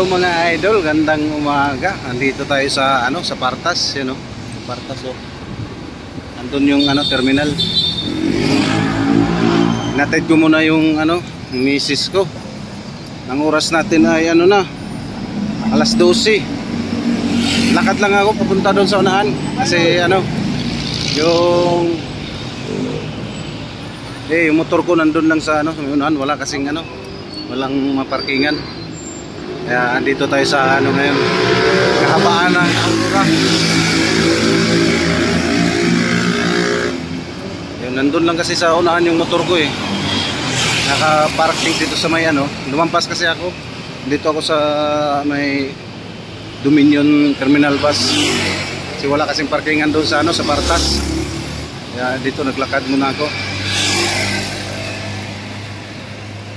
Hello mga idol, gandang umaga. Andito tayo sa sa Partas, yun Partas Andun yung terminal. Natid ko muna yung misis ko. Ang oras natin ay na, alas 12. Lakad lang ako papunta doon sa unahan kasi yung motor ko nandun lang sa sa unahan, wala kasing walang maparkingan. Kaya andito tayo sa ngayon, kahabaan ng Aurora. Yun, nandun lang kasi sa unahan yung motor ko naka-parking dito sa may lumampas kasi ako. Dito ako sa may Dominion Terminal Bus. Kasi wala kasing parkingan doon sa sa Partas. Kaya dito naglakad muna ako.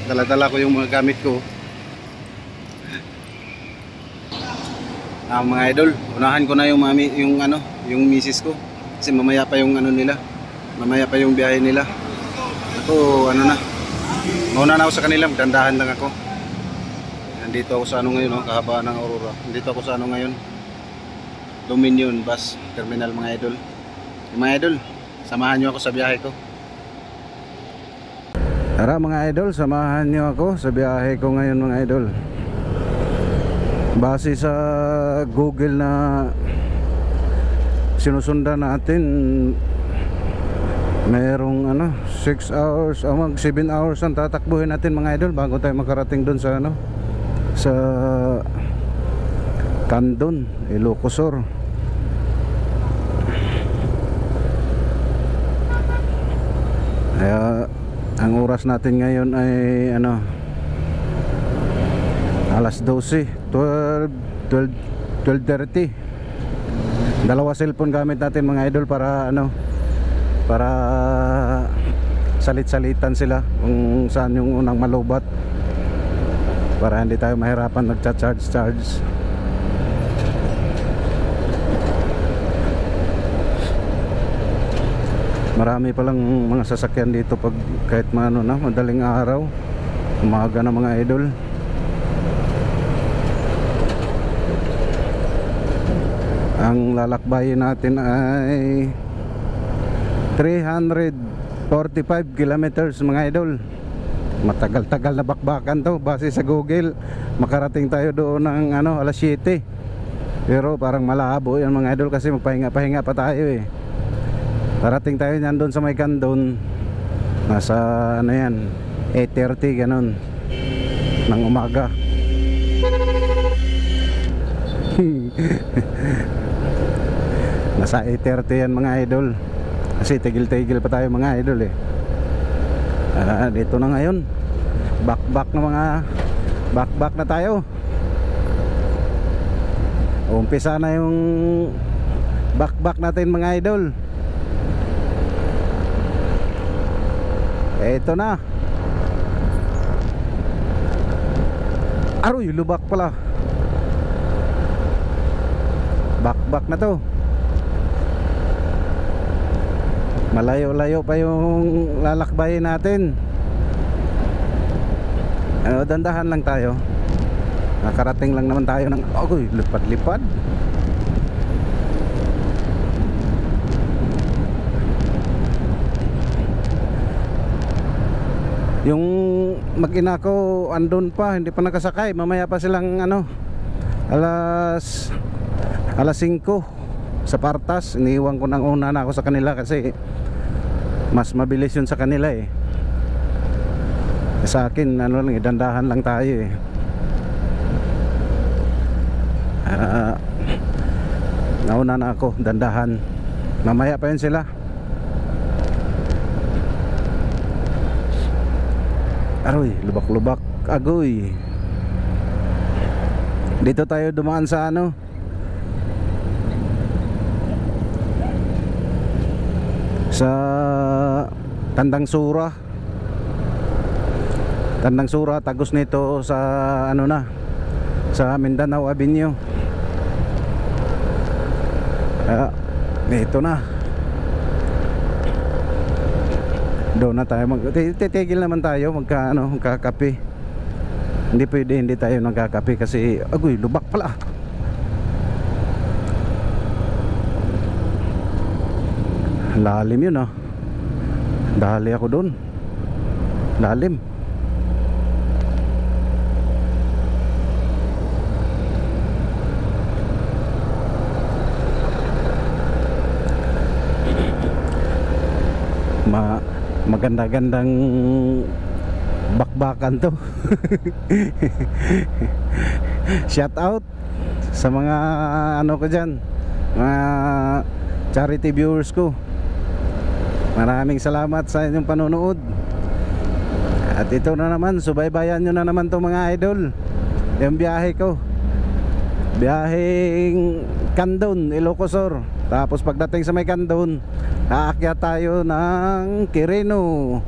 Dala-dala ko yung mga gamit ko. Mga idol, unahan ko na yung yung misis ko kasi mamaya pa yung nila, mamaya pa yung biyahe nila. Ako mauna na ako sa kanila, dandahan lang ako. Nandito ako sa ngayon, kahabaan ng Aurora. Nandito ako sa ngayon, Dominion Bus Terminal mga idol. Mga idol, samahan nyo ako sa biyahe ko. Tara mga idol, samahan nyo ako sa biyahe ko ngayon mga idol. Base sa Google na sinusundan natin, mayroong 6 hours o 7 hours ang tatakbuhin natin mga idol bago tayo makarating doon sa sa Candon, Ilocos Sur. Kaya ang oras natin ngayon ay alas 12:30. Dalawa cellphone gamit natin mga idol para para salit-salitan sila kung saan yung unang malubat, para hindi tayo mahirapan nagcha-charge. Marami palang mga sasakyan dito pag kahit madaling araw, umaga na mga idol. Ang lalakbayin natin ay 345 kilometers mga idol. Matagal-tagal na bakbakan to base sa Google. Makarating tayo doon ng alas 7. Pero parang malabo yan mga idol kasi magpahinga-pahinga pa tayo Parating tayo niyan doon sa may Candon. Nasa 8:30 ganun ng umaga. Nasa 8:30 yan mga idol. Kasi tigil-tigil pa tayo mga idol dito na ngayon. Back na tayo. Umpisa na yung back natin mga idol. Ito na. Aroy, lubak pala. Back na to. Malayo-layo pa yung lalakbayin natin. Dandahan lang tayo. Nakarating lang naman tayo ng lipad-lipad. Yung mag-ina ko andun pa, hindi pa nakasakay. Mamaya pa silang alas 5 sa Partas. Iniiwan ko ng una na ako sa kanila kasi mas mabilis yun sa kanila Sa akin dandahan lang tayo nauna na ako, dandahan. Mamaya pa yun sila. Aroy, lubak-lubak. Agoy. Dito tayo dumaan sa sa Tandang Sura. Tandang Sura, tagos nito sa sa Mindanao Avenue. Dito na. Doon na tayo titigil naman tayo magkakape. Hindi pwede hindi tayo nagkakape kasi agoy, lubak pala. Lalim yun ah. Dali ako doon. Lalim. Maganda-gandang bakbakan to. Shout out sa mga ano ko dyan, mga charity viewers ko. Maraming salamat sa inyong panonood. At ito na naman, subaybayan nyo na naman to mga idol, yung biyahe ko, biyaheng Candon, Ilocosur. Tapos pagdating sa may Candon, aakyat tayo ng Quirino.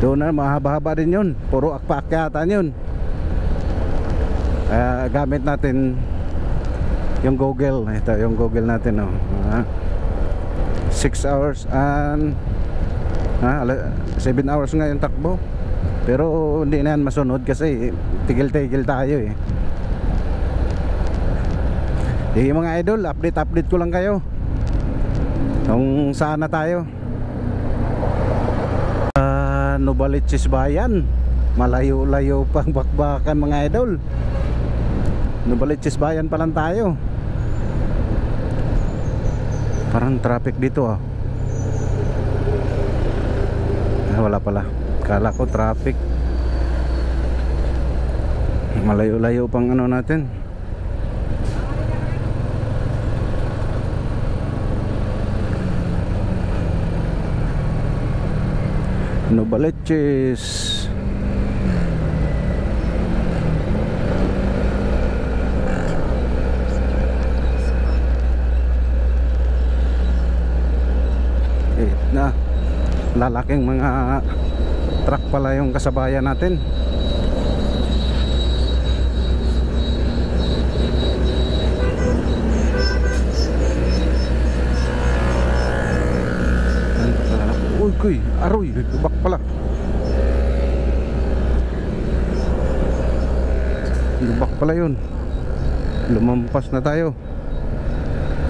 Doon na, mahaba-haba din yun, puro paakyatan yun. Gamit natin yung Google. Ito yung Google natin, oh. 6 hours and 7 hours nga yung takbo. Pero hindi na yan masunod kasi tigil-tigil tayo eh. Mga idol, update ko lang kayo kung saan na tayo. Novaliches Bayan, malayo-layo pang bakbakan mga idol. Novaliches Bayan pa lang tayo. Parang traffic dito ah. Wala pala, kala ko traffic. Malayo-layo pang ano natin. Novaliches. Na lalaking mga truck pala yung kasabayan natin. Uy, kuy, aroy, lubak pala. Lubak pala yun. Lumampas na tayo.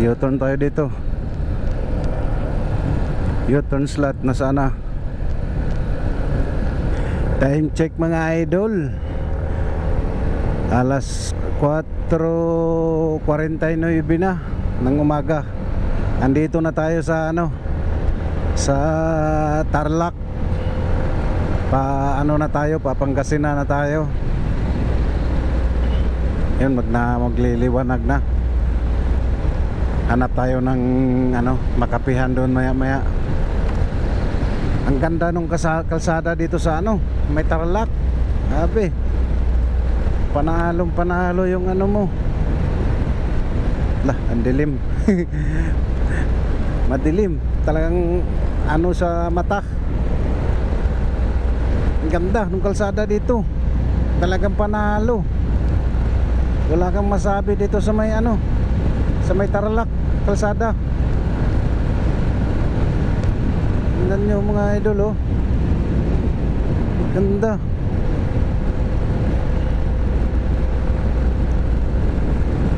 U-turn tayo dito. U-turn slot na sana. Time check mga idol, alas 4:49 na ng umaga. Andito na tayo sa ano, sa Tarlac. Ano na tayo, Pangasinan na tayo. Yun, magliliwanag na. Hanap tayo ng ano, makapihan doon maya maya. Ang ganda nung kalsada dito sa ano, may Tarlac. Sabi, panalo yung ano mo. Lah, ang dilim. Madilim talagang ano sa mata. Ang ganda nung kalsada dito. Talagang panalo. Wala kang masabi dito sa may ano, sa may Tarlac kalsada. Tingnan nyo mga idol, oh. Ganda.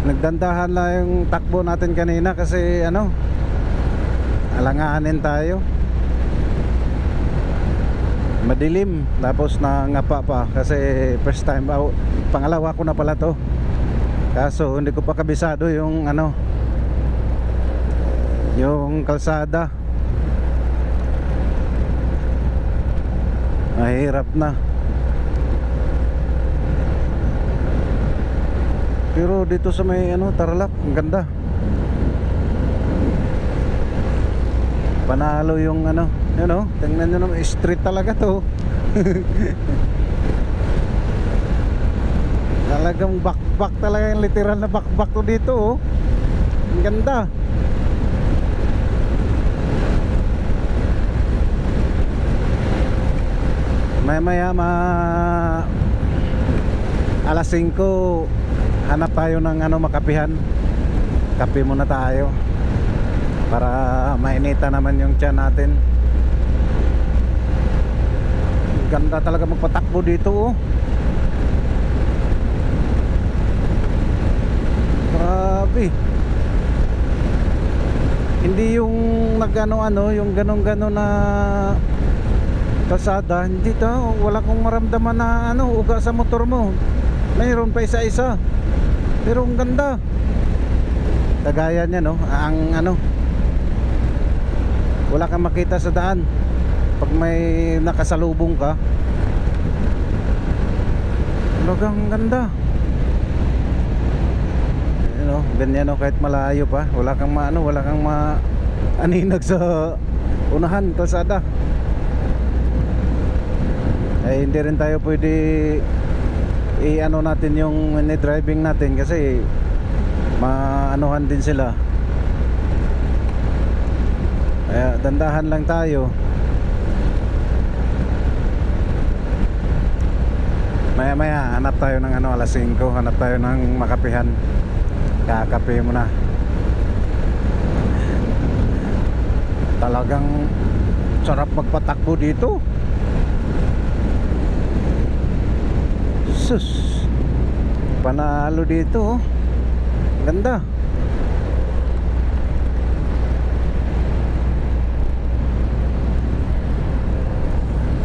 Nagdandahan lang yung takbo natin kanina kasi ano, alanganin tayo. Madilim, tapos nangapa pa kasi first time out. Pangalawa ko na pala to. Kaso hindi ko pa kabisado yung ano, yung kalsada. Mahirap na. Pero dito sa may ano, Tarlac, ang ganda. Panalo yung ano, yun oh, tingnan nyo naman, street talaga to. Talagang bakbak talaga, yung literal na bakbak to dito, oh. Ang ganda. Maya alas 5 hanap tayo ng ano, makapihan. Kape muna tayo para mainita naman yung tiyan natin. Ganda talaga magpatakbo dito, oh. nag-ano-ano, yung ganun-ganon na kalsada, hindi to, wala kong maramdaman na ano, uga sa motor mo. Mayroon pa isa-isa. Pero ang ganda. Kagaya niya, no, ang ano, wala kang makita sa daan pag may nakasalubong ka. Talagang ganda. You know, ganyan, no, kahit malayo pa, wala kang maano, wala kang maaninag sa unahan kalsada. Eh hindi rin tayo pwede i-ano natin yung driving natin kasi maanuhan din sila. Kaya dandahan lang tayo. Maya maya hanap tayo ng ano, alas 5 hanap tayo ng makapihan. Kakape mo na. Talagang sarap magpatakbo dito. Sus, panalo dito, oh. Ganda.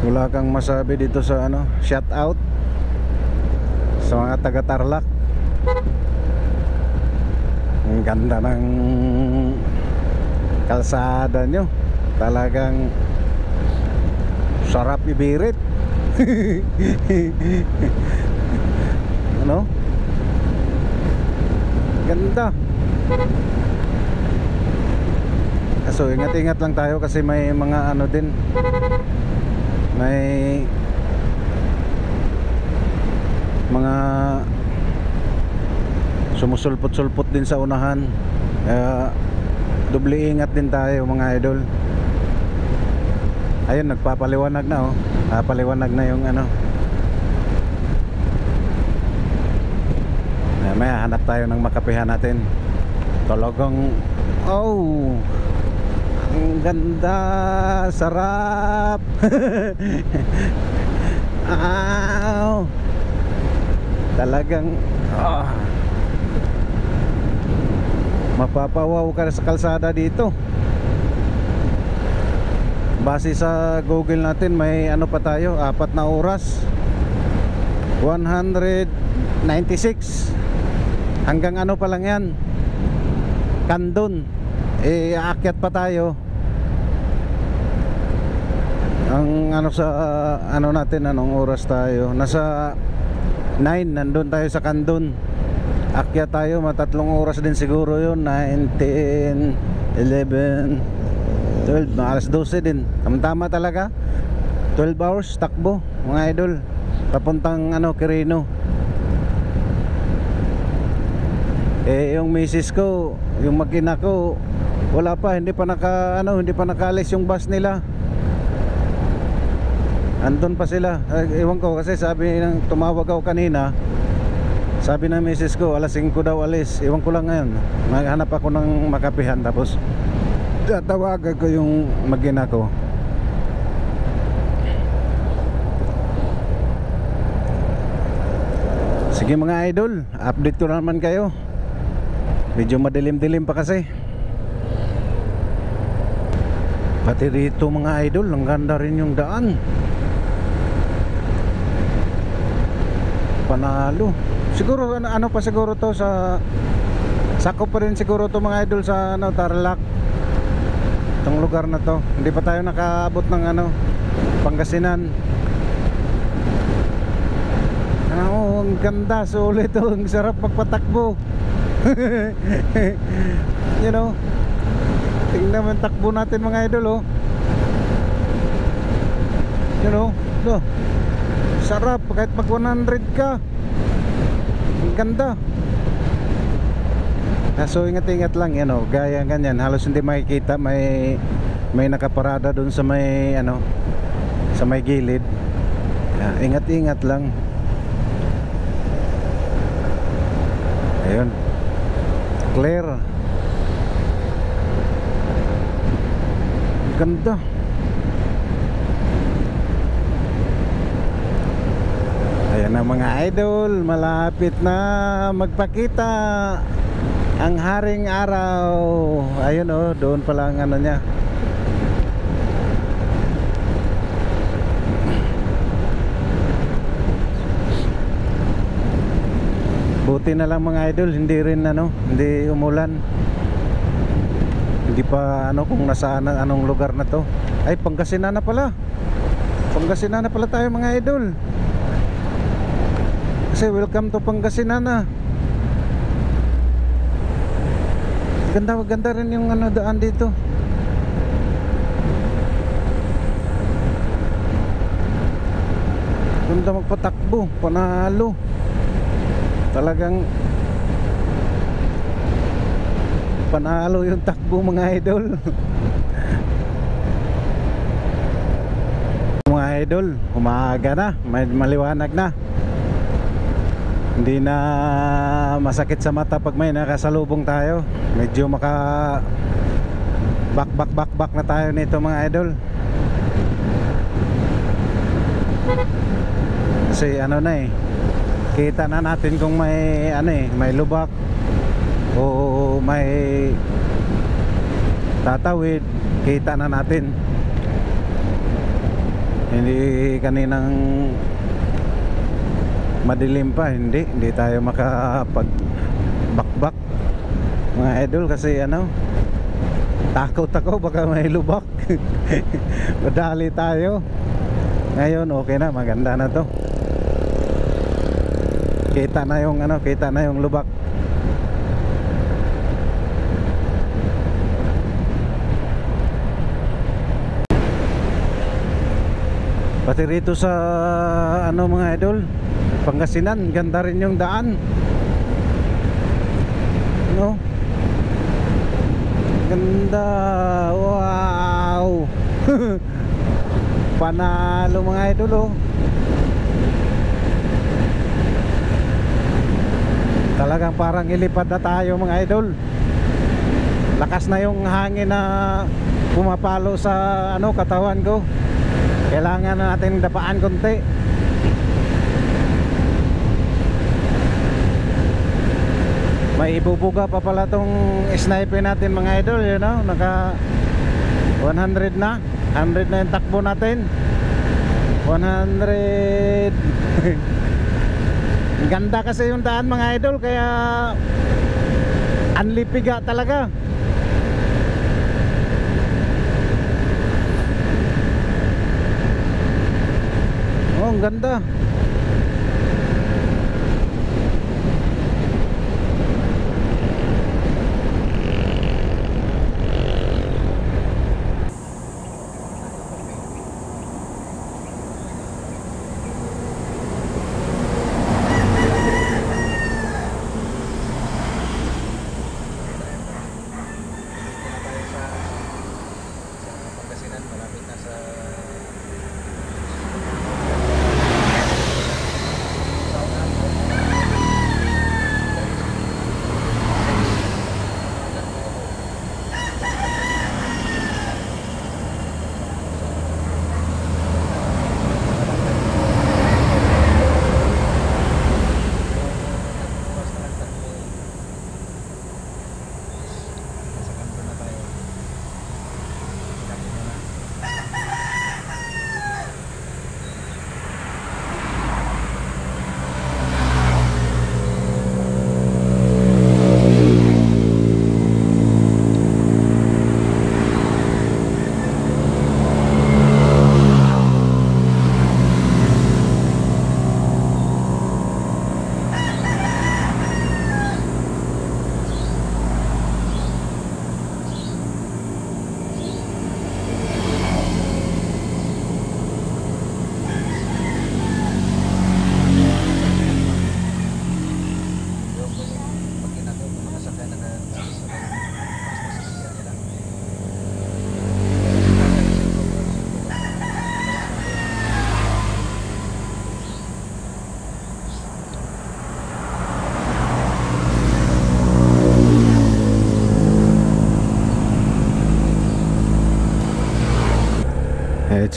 Wala kang masabi dito sa ano, shout out sa mga taga Tarlac. Ang ganda ng kalsada nyo. Talagang sarap ibirit. Ano? Ganda. So ingat-ingat lang tayo kasi may mga ano din, may mga sumusulpot-sulpot din sa unahan. Kaya doble ingat din tayo mga idol. Ayun, nagpapaliwanag na, oh. Paliwanag na yung ano. Maya hanap tayo ng makapihan natin. Talagang oh, ang ganda, sarap. Talagang mapapawaw ka sa kalsada dito. Base sa Google natin, may ano pa tayo, 4 na oras, 196. Hanggang ano pa lang yan, Kandun. Aakyat pa tayo. Ang ano sa ano natin, anong oras tayo? Nasa 9, nandun tayo sa Kandun. Akyat tayo, matatlong oras din siguro yun. 9, 10, 11, 12, alas 12 din. Tama talaga. 12 hours takbo mga idol. Papuntang ano, Quirino. Yung misis ko, yung makina ko, wala pa, hindi pa hindi pa nakalis yung bus nila. Andun pa sila. Ewan ko kasi sabi ng tumawag ako kanina. Sabi ng misis ko alas 5 daw alis. Ewan ko lang ngayon. Maghanap ako ng makapihan tapos tatawagan ko yung magina ko. Sige mga idol, update ko naman kayo. Medyo madilim-dilim pa kasi. Pati rito mga idol, ang ganda rin yung daan. Panalo. Siguro ano pa siguro to sa sakop pa rin siguro to mga idol sa ano, Tarlac. Itong lugar na to, hindi pa tayo nakaabot ng ano, Pangasinan. Ang ganda, sulit to, ang sarap magpatakbo. You know, tingnan mo yung takbo natin mga idol, oh. You know, no, sarap kahit mag 100 ka. Ang ganda. So ingat-ingat lang, you know, gaya ganyan, halos hindi makikita, may nakaparada doon sa may ano, sa may gilid. Ingat-ingat lang. Ayun. Clear. Ganda. Ayan na mga idol, malapit na magpakita Ang Haring Araw. Ayun oh, doon pala ang ano niya. Buti na lang mga idol, hindi rin ano, hindi umulan. Hindi pa ano kung nasaan anong lugar na to. Ay, Pangasinan na pala. Pangasinan na pala tayo mga idol. Kasi welcome to Pangasinan na. Ganda rin yung ano daan dito. Ganda magpatakbo, panalo. Talagang panalo yung takbo mga idol. Mga idol, umaga na, may maliwanag na. Hindi na masakit sa mata pag may nakasalubong tayo. Medyo maka back na tayo nito mga idol. Kasi ano na eh, kita na natin kung may ano eh, may lubak o may tatawid, kita na natin. Hindi kaninang madilim pa, hindi tayo makapag-bakbak mga idol kasi ano, takot ako baka may lubak. Madali tayo. Ngayon okay na, maganda na to. Kita na yung ano, kita na yung lubak. Pati rito sa ano mga idol, Pangasinan, ganda rin yung daan. No? Ganda. Wow. Panalo mga idol oh. Talagang parang ilipad na tayo mga idol. Lakas na yung hangin na pumapalo sa ano katawan ko. Kailangan na natin dapaan konti. May ibubuga pa pala tong sniper natin mga idol, you know, naka 100 na. 100 na yung takbo natin. 100. Ganda kasi yung daan mga idol, kaya anlipiga talaga. Oh, ang ganda.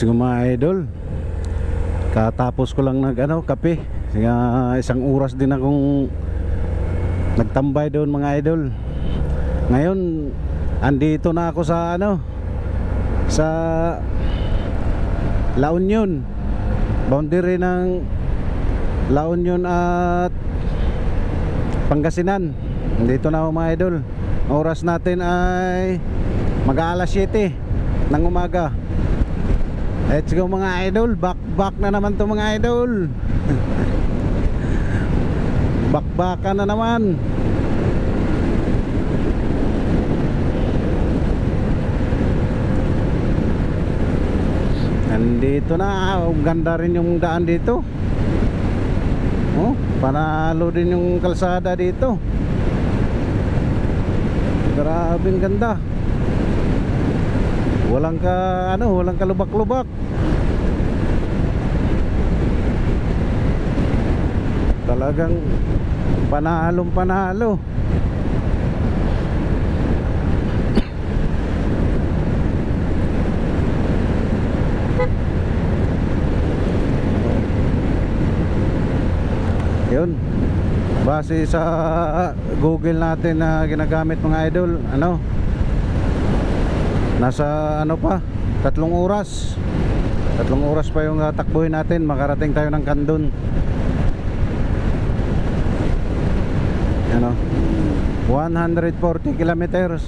Sige mga idol, katapos ko lang kape. Kaya isang oras din akong nagtambay doon mga idol. Ngayon andito na ako sa ano, sa La Union, boundary ng La Union at Pangasinan. Dito na ako mga idol. Oras natin ay mag-aalas 7 ng umaga. Let's go mga idol. Back na naman to mga idol. Bakbakan na naman. Nandito na. Ang ganda rin yung daan dito. Oh, panalo din yung kalsada dito. Grabing ganda. Walang kalubak-lubak. Talagang panalong panalo. Yun, base sa Google natin na ginagamit mga idol, ano, nasa ano pa, 3 oras pa yung takbuhin natin, makarating tayo ng Kandun. Ano, 140 kilometers.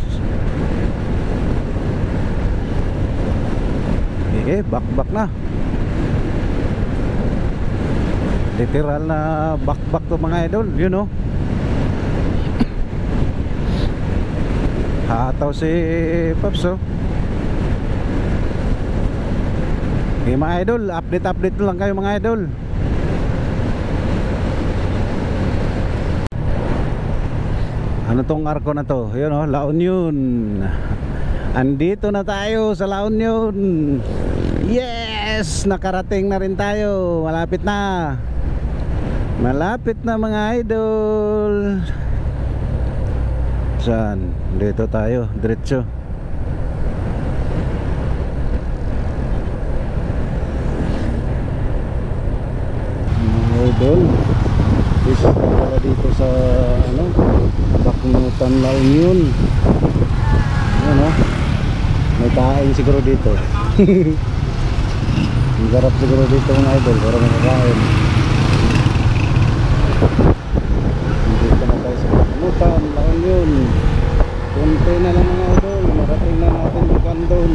Back na. Literal na back to mga idol, you know. Hataw si Pops, oh. Okay mga idol, update lang kayo mga idol. Ano tong arko na to? Yun, oh, La Union. Andito na tayo sa La Union. Yes! Nakarating na rin tayo. Malapit na mga idol. Saan? Dito tayo, diretso. Mga idol, isa para dito sa ano, Baknutan La Union. Ano? May kain siguro dito. Ang sarap siguro dito mga idol, para makakain. Dito na tayo sa Baknutan La Union. Kunti na lang mga idol, marating na natin yung Kandun.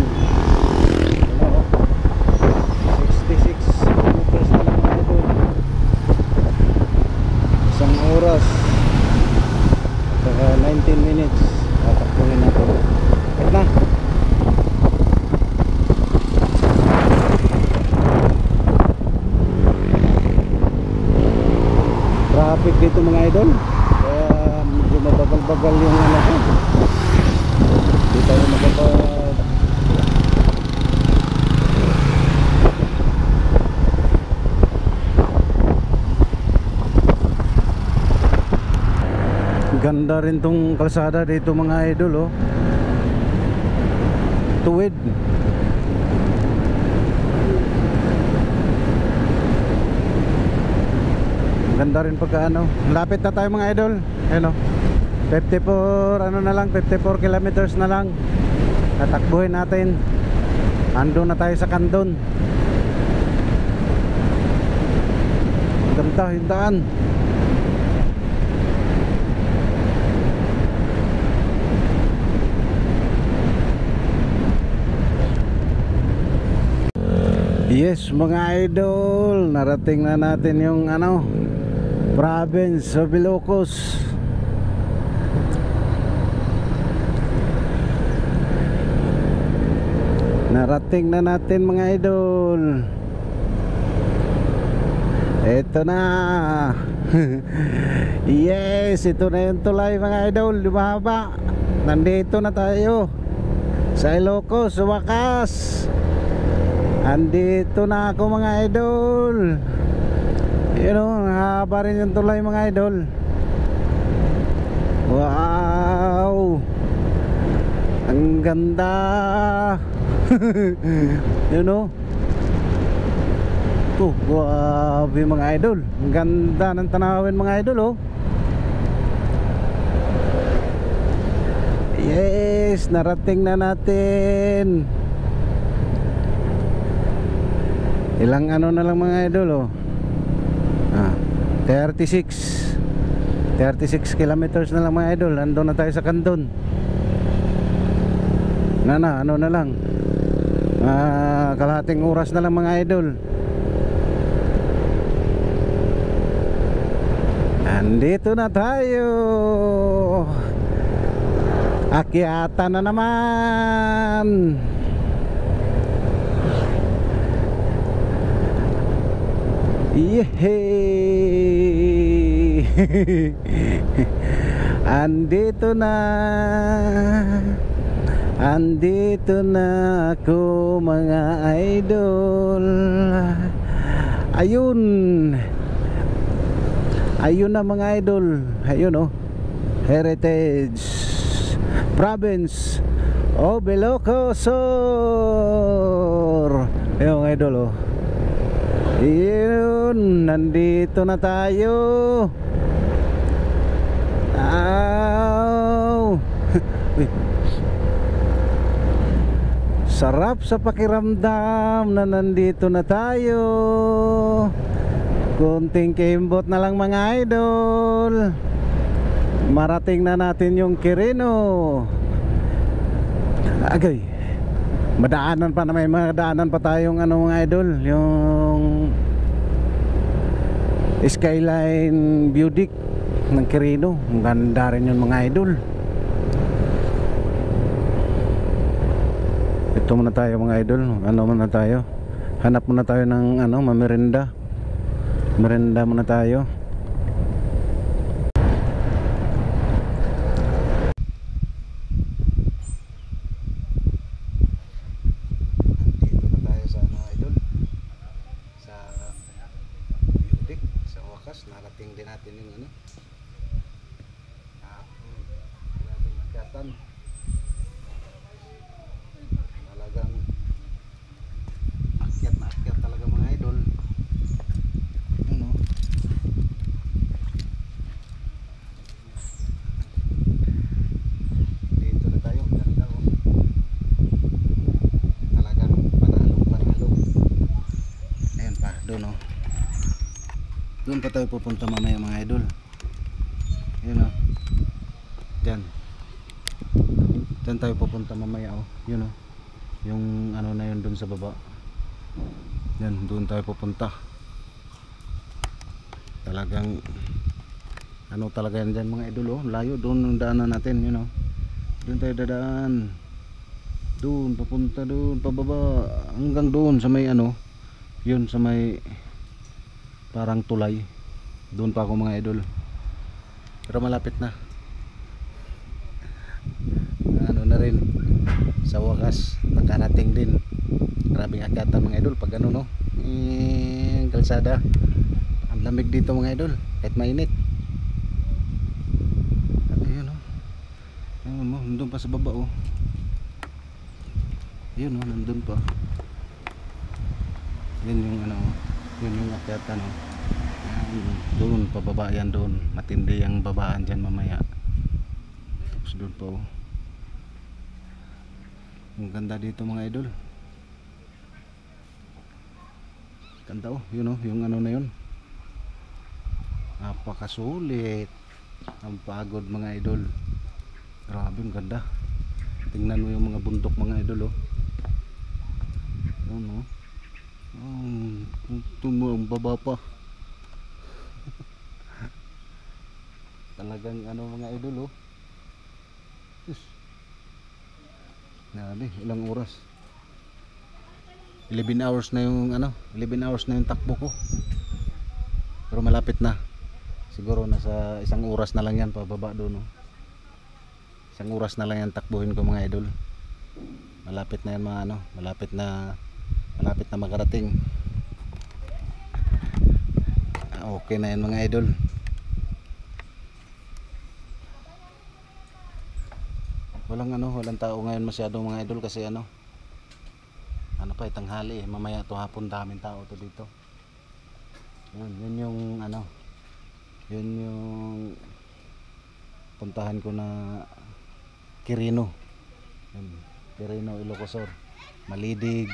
66 kilometers na lang mga idol. Isang oras saka 19 minutes tatakbuhin natin. At na, traffic dito mga idol, kaya medyo mabagal-bagal yung ano ko. Hindi tayo magpapag ganda rin tong kalsada dito mga idol, oh. Tuwid. Ganda rin pagka ano. Lapit na tayo mga idol. Ayun, oh. 54 ano na lang, 54 kilometers na lang. Tatakbuhin natin. Andun na tayo sa Kandun. Ganda yung daan. Yes mga idol, narating na natin yung ano, province of Ilocos. Narating na natin mga idol. Ito na. Yes, ito na yung tulay mga idol, lumahaba. Nandito na tayo sa Ilocos, sa wakas. Andito na ako mga idol. Yun, oh, haba rin yung tulay mga idol. Wow, ang ganda. Yun, oh. Grabe mga idol. Ang ganda ng tanawin mga idol, oh. Yes, narating na natin. Ilang ano na lang mga idol oh. 36 kilometers na lang mga idol. Andun na tayo sa Candon. Ano na lang, kalahating oras na lang mga idol. Andito na tayo. Akyatan na naman. Yehey. Andito na ako mga idol. Ayun na mga idol. Ayun oh, Heritage Province of Ilocos Sur. Ayun idol oh. Ayun, nandito na tayo. Sarap sa pakiramdam na nandito na tayo. Kunting kimbot na lang mga idol. Marating na natin yung Quirino. Agay, may madaanan pa tayong ano mga idol, yung Skyline View Deck ng Quirino. Ang ganda rin yun mga idol. Ito muna tayo mga idol. Ano muna tayo? Hanap muna tayo ng ano, mamerenda. Merenda muna tayo. Dito na tayo sa ano idol, sa Budik. Sa wakas narating din natin yung ano, grabe magkatan. Talagang akyat na akyat talaga mga idol. Doon pa tayo pupunta mamaya mga idol. Yun o. Diyan tayo pupunta mamaya o. Yun o. Yung ano na yun doon sa baba. Yan, doon tayo pupunta. Talagang ano talaga yan dyan mga idol o. Layo doon yung daanan natin. Yun o. Doon tayo dadaan. Doon, papunta doon, pababa. Hanggang doon sa may ano. Yun sa may parang tulay. Doon pa ako mga idol. Pero malapit na. Ano na rin, sa wakas nakarating din. Grabing akyatan mga idol pag ano no, kalsada. Ang lamig dito mga idol kahit mainit. Ayun oh. Ayun mo, nandun pa sa baba oh. Ayun oh, nandun pa. Yun yung ano, yun yung akyatan oh. Doon pababa yan doon. Matindi ang babaan dyan mamaya. Tapos doon pa oh. Ang ganda dito mga idol. Ganda oh. Yun oh, yung ano na yun. Napakasulit. Ang pagod mga idol. Grabe ang ganda. Tingnan mo yung mga bundok mga idol oh. Yun oh. Ang baba pa. Talagang ano mga idol oh. Yes. Nabi, ilang oras? 11 hours na yung ano, 11 hours na yung takbo ko. Pero malapit na. Siguro nasa isang oras na lang yan pababa doon oh. Isang oras na lang yan takbuhin ko mga idol. Malapit na yan mga ano, malapit na makarating. Okay na yan mga idol. Walang tao ngayon masyado mga idol kasi ano pa tanghali eh. Mamaya to hapon daming tao to dito. Yun yung ano, yun yung puntahan ko na Quirino. Yan, Quirino, Ilocosur, Malidig,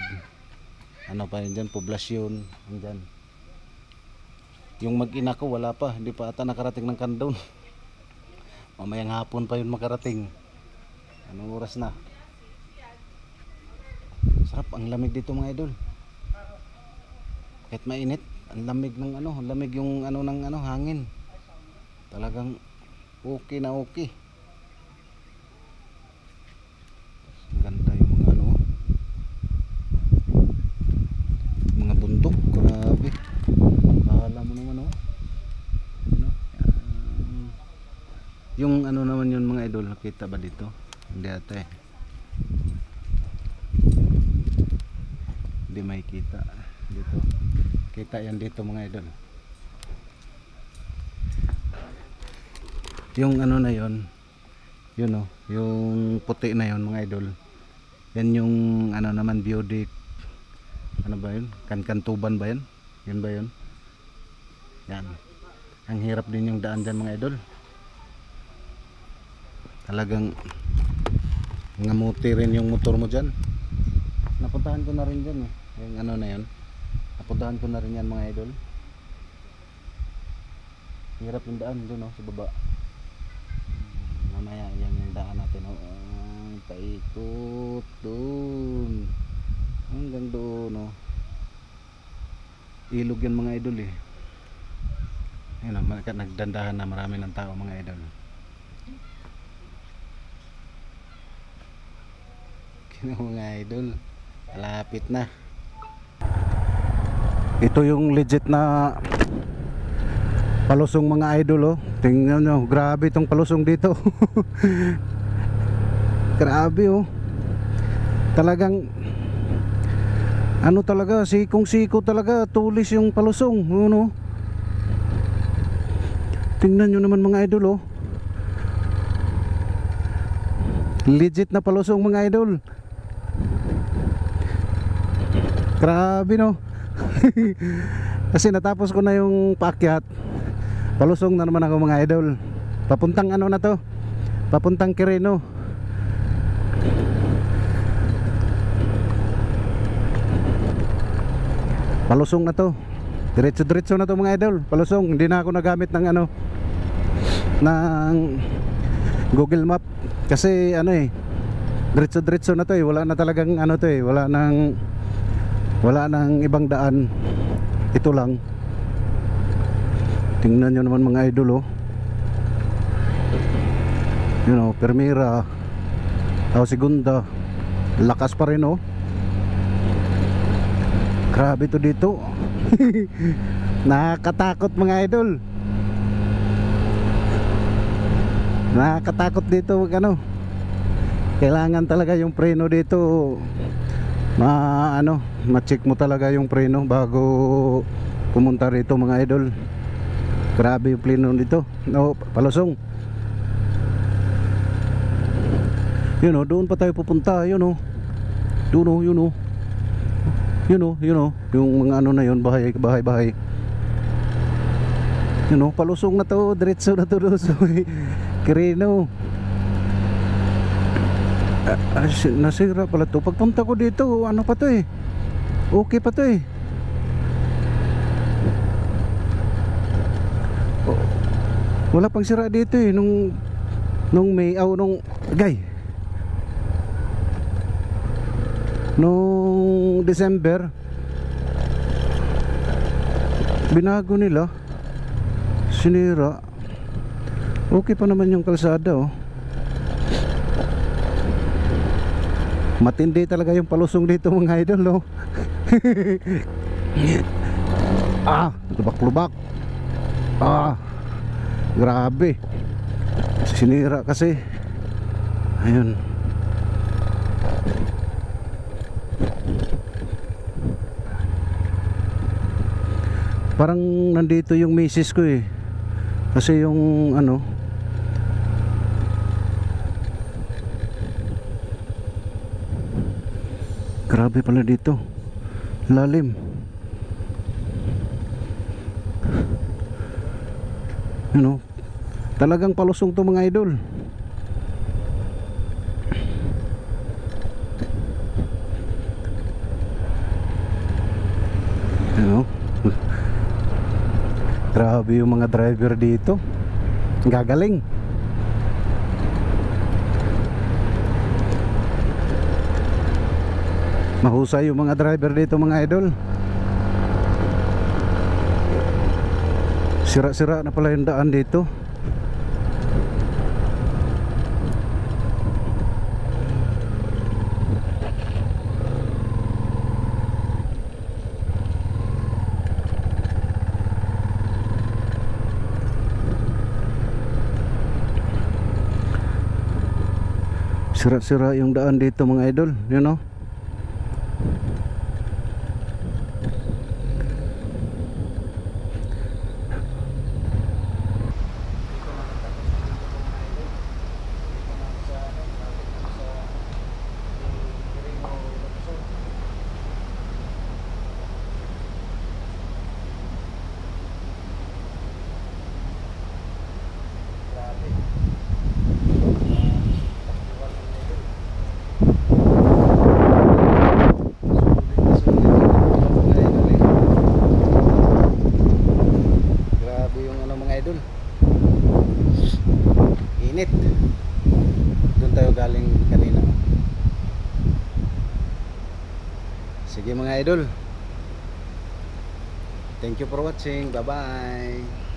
ano pa yun dyan, Poblasyon, andyan. Yung mag-ina ko wala pa, hindi pa ata nakarating ng Candon. Mamayang hapon pa yun makarating. Anong oras na? Sarap, ang lamig dito mga idol. Kahit mainit, ang lamig ng ano, ang lamig yung ano ng ano, hangin. Talagang okay na okay. Ang ganda yung mga ano, mga bundok, grabe. Kala mo naman oh. Ano? Yung ano naman yun mga idol, nakita ba dito? Hindi ata eh. Hindi may kita dito. Kita yan dito mga idol. Yung ano na yon, yun oh, yung puti na yon mga idol. Yan yung ano naman, Biodic. Ano ba yun? Kankantuban ba yan? Yun ba yun? Yan. Ang hirap din yung daan dyan mga idol. Talagang ngamuti rin yung motor mo dyan. Napuntahan ko na rin dyan eh. Yung ano na yun. Napuntahan ko na rin yan mga idol. Hirap yung daan dun oh, sa baba. Mamaya yan yung daan natin oh. Paikot dun hanggang doon oh. Ilog yan mga idol eh. Ayun oh, nagdandahan na, marami ng tao mga idol. Mga idol, malapit na. Ito yung legit na palusong mga idol oh. Tingnan nyo, grabe itong palusong dito. Grabe oh. Talagang ano talaga, sikong siko talaga, tulis yung palusong ano. Tingnan nyo naman mga idol oh. Legit na palusong mga idol. Grabe no. Kasi natapos ko na yung paakyat, palusong na naman ako mga idol. Papuntang ano na to, papuntang Quirino. Palusong na to, diretso na to mga idol. Palusong, hindi na ako nagamit ng ano, ng Google Map. Kasi ano eh, diretso na to eh. Wala na talagang ano to eh, wala nang ibang daan. Ito lang. Tingnan nyo naman mga idol oh. You know, Permira, Segunda, lakas pa rin oh. Grabe to dito. Nakakatakot mga idol. Nakakatakot dito ano. Kailangan talaga yung preno dito ma-check mo talaga yung preno bago pumunta rito mga idol. Grabe yung preno dito. No, palusong. Yun oh, doon pa tayo pupunta. Yun oh. Doon oh, yun oh. Yun oh, yung mga ano na yun, bahay. Yun oh, palusong na to, diretso na to doon sa Quirino. Nasira pala to. Pagpunta ko dito, ano pa to eh, okay pa to eh. Wala pang sira dito eh. Nung May, nung nung December, binago nila, sinira. Okay pa naman yung kalsada oh. Matindi talaga yung palusong dito mga idol oh. Lubak-lubak. Grabe. Sinira kasi. Ayun. Parang nandito yung misis ko eh. Kasi yung ano, grabe pala dito, lalim. Talagang palusong to mga idol. Ano? Grabe yung mga driver dito. Gagaling. Mahusay yung mga driver dito mga idol. Sira-sira na pala yung daan dito. Sira-sira yung daan dito mga idol, you know. Init. Doon tayo galing kanina. Sige mga idol, thank you for watching. Bye bye.